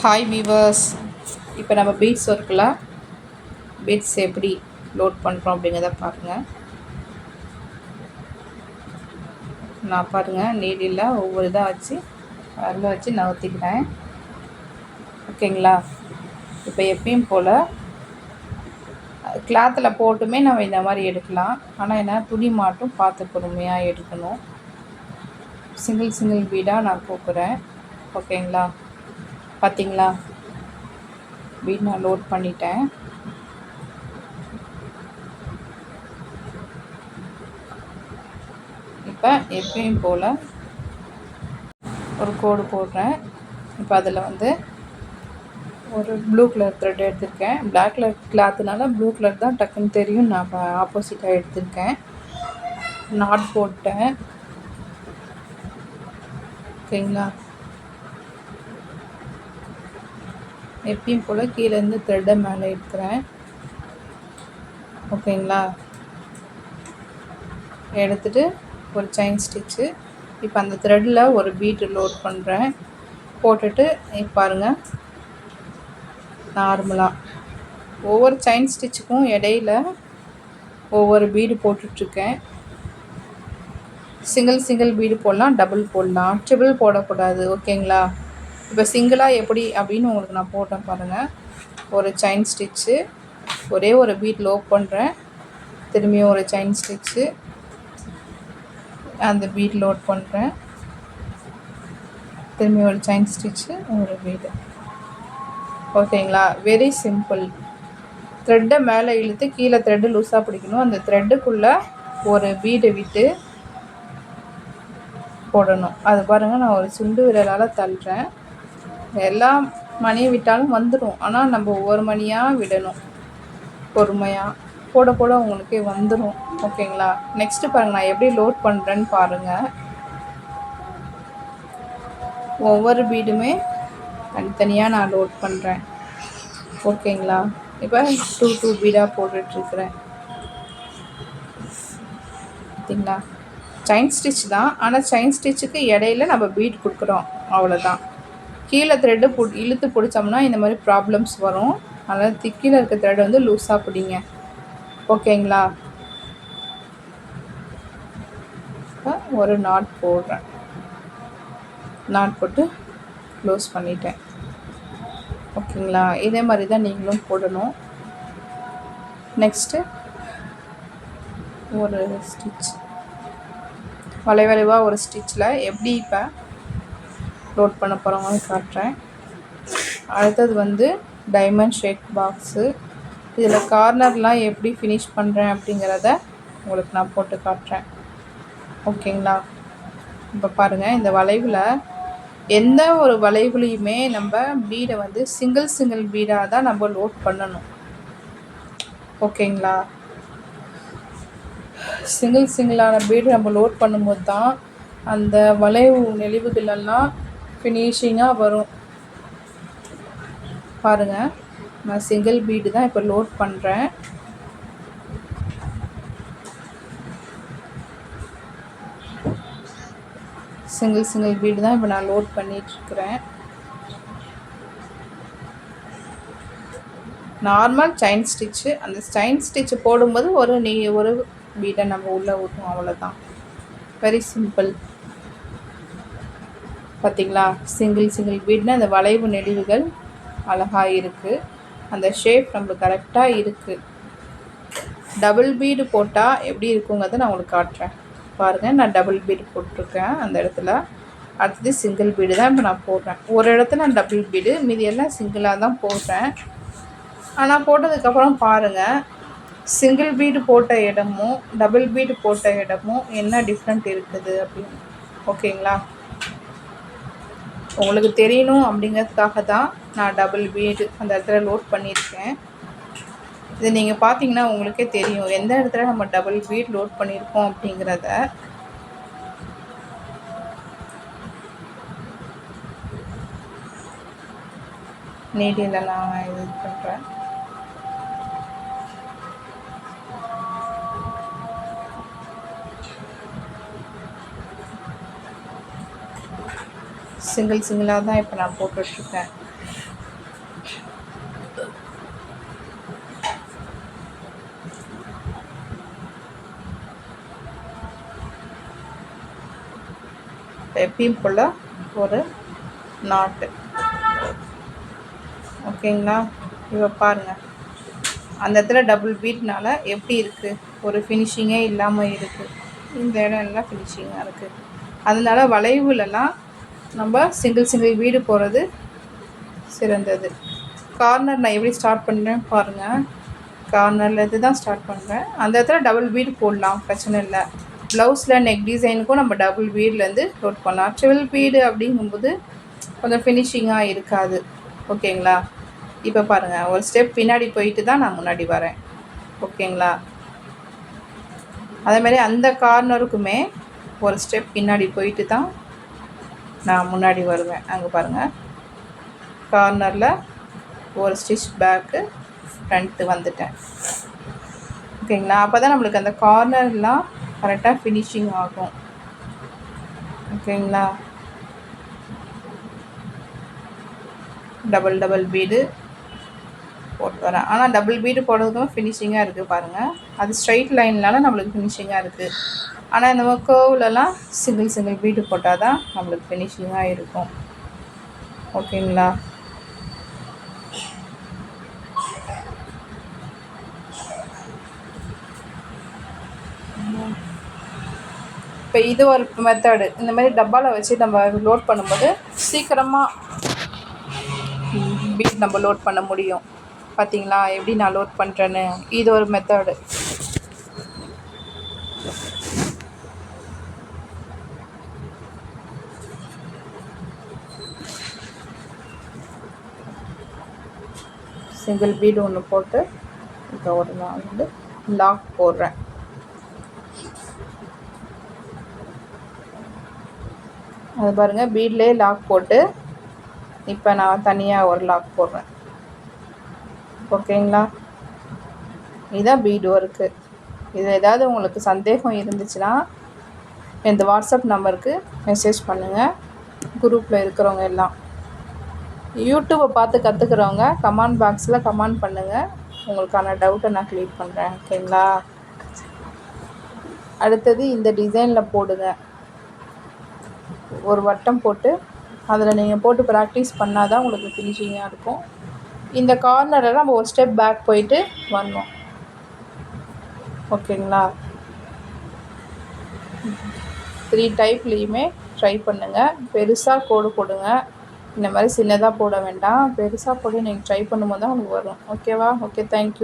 Hi viewers. இப்போ நம்ம beads ஒர்க்கில் பீட்ஸ் எப்படி லோட் பண்ணுறோம் அப்படிங்கிறத பாருங்கள். நான் பாருங்கள் நீடில் ஒவ்வொரு இதாக வச்சு அதில் வச்சு நகர்த்திக்கிறேன். ஓகேங்களா? இப்போ எப்பயும் போல் கிளாத்தில் போட்டுமே நம்ம இந்த மாதிரி எடுக்கலாம். ஆனால் என்ன துணி மாட்டும் பார்த்து பொறுமையாக எடுக்கணும். சிங்கிள் பீடாக நான் போக்குறேன். ஓகேங்களா? பார்த்தீங்களா? பீட் நான் லோட் பண்ணிட்டேன். இப்போ எப்பயும் போல் ஒரு கோடு போடுறேன். இப்போ அதில் வந்து ஒரு ப்ளூ கலர் த்ரெட் எடுத்திருக்கேன். பிளாக் கலர் கிளாத்துனால ப்ளூ கலர் தான் டக்குன்னு தெரியும். நான் ஆப்போசிட்டாக எடுத்திருக்கேன். நாட் போட்டேன். ஓகேங்களா? எப்பயும் போல் கீழேருந்து த்ரெட்டை மேலே எடுக்கிறேன். ஓகேங்களா? எடுத்துகிட்டு ஒரு செயின் ஸ்டிச்சு. இப்போ அந்த த்ரெட்டில் ஒரு பீட்டு லோட் பண்ணுறேன். போட்டுட்டு பாருங்கள், நார்மலாக ஒவ்வொரு செயின் ஸ்டிச்சுக்கும் இடையில ஒவ்வொரு பீடு போட்டுட்ருக்கேன். சிங்கிள் பீடு போடலாம், டபுள் போடலாம், ட்ரிபிள் போடக்கூடாது. ஓகேங்களா? இப்போ சிங்கிளாக எப்படி அப்படின்னு உங்களுக்கு நான் போட்டேன் பாருங்கள். ஒரு செயின் ஸ்டிச்சு, ஒரே ஒரு பீட் லோட் பண்ணுறேன். திரும்பியும் ஒரு செயின் ஸ்டிச்சு, அந்த பீட் லோட் பண்ணுறேன். திரும்பி ஒரு செயின் ஸ்டிச்சு, ஒரு பீடு. ஓகேங்களா? Very simple. த்ரெட்டை மேலே இழுத்து கீழே த்ரெட்டு லூஸாக பிடிக்கணும். அந்த த்ரெட்டுக்குள்ளே ஒரு பீடை விட்டு போடணும். அது பாருங்கள், நான் ஒரு சுண்டு விரலால் தள்ளுறேன். எல்லா மணியும் விட்டாலும் வந்துடும். ஆனால் நம்ம ஒவ்வொரு மணியாக விடணும் பொறுமையாக. போட போட உங்களுக்கே வந்துடும். ஓகேங்களா? நெக்ஸ்ட்டு பாருங்கள், நான் எப்படி லோட் பண்ணுறேன்னு பாருங்கள். ஒவ்வொரு பீடுமே தனித்தனியாக நான் லோட் பண்ணுறேன். ஓகேங்களா? இப்போ டூ பீடாக போட்டுட்ருக்குறேன். பார்த்தீங்களா? செயின் ஸ்டிச் தான், ஆனால் செயின் ஸ்டிச்சுக்கு இடையில நம்ம பீட் கொடுக்குறோம், அவ்வளோதான். கீழே த்ரெட்டு இழுத்து பிடிச்சோம்னா இந்த மாதிரி ப்ராப்ளம்ஸ் வரும். அதனால் கீழே இருக்க த்ரெட் வந்து லூஸாக பிடிங்க. ஓகேங்களா? இப்போ ஒரு நாட் போடுறேன். நாட் போட்டு க்ளோஸ் பண்ணிட்டேன். ஓகேங்களா? இதே மாதிரி தான் நீங்களும் போடணும். நெக்ஸ்ட்டு ஒரு ஸ்டிச், வளைவாக ஒரு ஸ்டிச்சில் எப்படி இப்போ லோட் பண்ண போகிறவங்க காட்டுறேன். அடுத்தது வந்து டைமண்ட் ஷேக் பாக்ஸு. இதில் கார்னர்லாம் எப்படி ஃபினிஷ் பண்ணுறேன் அப்படிங்கிறத உங்களுக்கு நான் போட்டு காட்டுறேன். ஓகேங்களா? இப்போ பாருங்கள், இந்த வளைவில் எந்த ஒரு வளைவுலையுமே நம்ம பீடை வந்து சிங்கிள் பீடாக தான் நம்ம லோட் பண்ணணும். ஓகேங்களா? சிங்கிளான பீடு நம்ம லோட் பண்ணும்போது தான் அந்த வளைவு நெளிவுகளெல்லாம் ஃபினிஷிங்காக வரும். பாருங்கள், நான் சிங்கிள் பீடு தான் இப்போ லோட் பண்ணுறேன். சிங்கிள் பீடு தான் இப்போ நான் லோட் பண்ணிகிட்ருக்கிறேன். Normal chain stitch. அந்த செயின் ஸ்டிச்சு போடும்போது ஒரு பீடை நம்ம உள்ளே ஊற்றும், அவ்வளோதான். Very simple. பார்த்திங்களா? சிங்கிள் பீட்னா அந்த வளைவு நெளிவுகள் அழகாக இருக்குது. அந்த ஷேப் நம்மளுக்கு கரெக்டாக இருக்குது. டபுள் பீடு போட்டால் எப்படி இருக்குங்கிறத நான் உங்களுக்கு காட்டுறேன். பாருங்கள், நான் டபுள் பீடு போட்டிருக்கேன் அந்த இடத்துல. அடுத்தது சிங்கிள் பீடு தான் இப்போ நான் போடுறேன். ஒரு இடத்துல நான் டபுள் பீடு, மீதி எல்லாம் சிங்கிளாக தான் போடுறேன். ஆனால் போட்டதுக்கப்புறம் பாருங்கள், சிங்கிள் பீடு போட்ட இடமும் டபுள் பீடு போட்ட இடமும் என்ன டிஃப்ரெண்ட் இருக்குது அப்படின்னு. ஓகேங்களா? உங்களுக்கு தெரியணும் அப்படிங்கிறதுக்காக தான் நான் டபுள் பீடு அந்த இடத்துல லோட் பண்ணியிருக்கேன். இது நீங்கள் பார்த்தீங்கன்னா உங்களுக்கே தெரியும் எந்த இடத்துல நம்ம டபுள் பீட் லோட் பண்ணியிருக்கோம் அப்படிங்கிறத. நீடியில் நான் இது பண்ணுறேன். சிங்கிளாக தான் இப்போ நான் போட்டுட்ருக்கேன். எப்பயும் போல் ஒரு நாட்டு. ஓகேங்களா? இப்போ பாருங்கள், அந்த இடத்துல டபுள் பீட்னால எப்படி இருக்குது, ஒரு ஃபினிஷிங்கே இல்லாமல் இருக்குது. இந்த இடம் எல்லாம் ஃபினிஷிங்காக இருக்குது. அதனால் வளைவுலலாம் நம்ம சிங்கிள் பீடு போகிறது சிறந்தது. கார்னர் நான் எப்படி ஸ்டார்ட் பண்ணுறேன் பாருங்கள். கார்னர்லேருந்து தான் ஸ்டார்ட் பண்ணுறேன். அந்த இடத்துல டபுள் பீடு போடலாம், பிரச்சனை இல்லை. ப்ளவுஸில் நெக் டிசைனுக்கும் நம்ம டபுள் பீட்லேருந்து லோட் பண்ணலாம். ட்ரிபிள் பீடு அப்படிங்கும்போது கொஞ்சம் ஃபினிஷிங்காக இருக்காது. ஓகேங்களா? இப்போ பாருங்கள், ஒரு ஸ்டெப் பின்னாடி போயிட்டு தான் நான் முன்னாடி வரேன். ஓகேங்களா? அதேமாதிரி அந்த கார்னருக்குமே ஒரு ஸ்டெப் பின்னாடி போயிட்டு தான் நான் முன்னாடி வருவேன். அங்கே பாருங்கள், கார்னரில் ஒரு ஸ்டிச் பேக்கு, ஃப்ரண்ட்டு வந்துட்டேன். ஓகேங்களா? அப்போ தான் நம்மளுக்கு அந்த கார்னர்லாம் கரெக்டாக ஃபினிஷிங் ஆகும். ஓகேங்களா? டபுள் பீடு போட்டு வரேன். ஆனால் டபுள் பீடு போடுறதுக்கும் ஃபினிஷிங்காக இருக்குது பாருங்கள். அது ஸ்ட்ரைட் லைன்னால நம்மளுக்கு ஃபினிஷிங்காக இருக்குது. ஆனால் இந்த கர்வ்லலாம் சிங்கிள் பீடு போட்டால் தான் நம்மளுக்கு ஃபினிஷிங்காக இருக்கும். ஓகேங்களா? இப்போ இது ஒரு மெத்தடு. இந்த மாதிரி டப்பாவில் வச்சு நம்ம லோட் பண்ணும்போது சீக்கிரமாக பீட் நம்ம லோட் பண்ண முடியும். பார்த்தீங்களா எப்படி நான் லோட் பண்ணுறேன்னு? இது ஒரு மெத்தடு. சிங்கிள் பீடு ஒன்று போட்டு இப்போ ஒரு நான் வந்து லாக் போடுறேன். அது பாருங்கள், பீட்லேயே லாக் போட்டு இப்போ நான் தனியாக ஒரு லாக் போடுறேன். ஓகேங்களா? இதுதான் பீடு ஒர்க்கு. இது ஏதாவது உங்களுக்கு சந்தேகம் இருந்துச்சுன்னா இந்த வாட்ஸ்அப் நம்பருக்கு மெசேஜ் பண்ணுங்கள். குரூப்பில் இருக்கிறவங்க எல்லாம் யூடியூப்பை பார்த்து கற்றுக்குறவங்க கமெண்ட் பாக்ஸில் கமெண்ட் பண்ணுங்கள். உங்களுக்கான டவுட்டை நான் க்ளியர் பண்ணுறேன். ஓகேங்களா? அடுத்தது இந்த டிசைனில் போடுங்க. ஒரு வட்டம் போட்டு அதில் நீங்கள் போட்டு ப்ராக்டிஸ் பண்ணால் தான் உங்களுக்கு ஃபினிஷிங்காக இருக்கும். இந்த கார்னரில் நம்ம ஒரு ஸ்டெப் பேக் போயிட்டு வரணும். ஓகேங்களா? 3 டைப்லேயுமே ட்ரை பண்ணுங்கள். பெருசாக கோடு போடுங்க. இந்த மாதிரி சின்னதாக போட வேண்டாம். பெருசாக போட்டு நீங்கள் ட்ரை பண்ணும்போது தான் உங்களுக்கு வரும். ஓகேவா? Okay, thank you.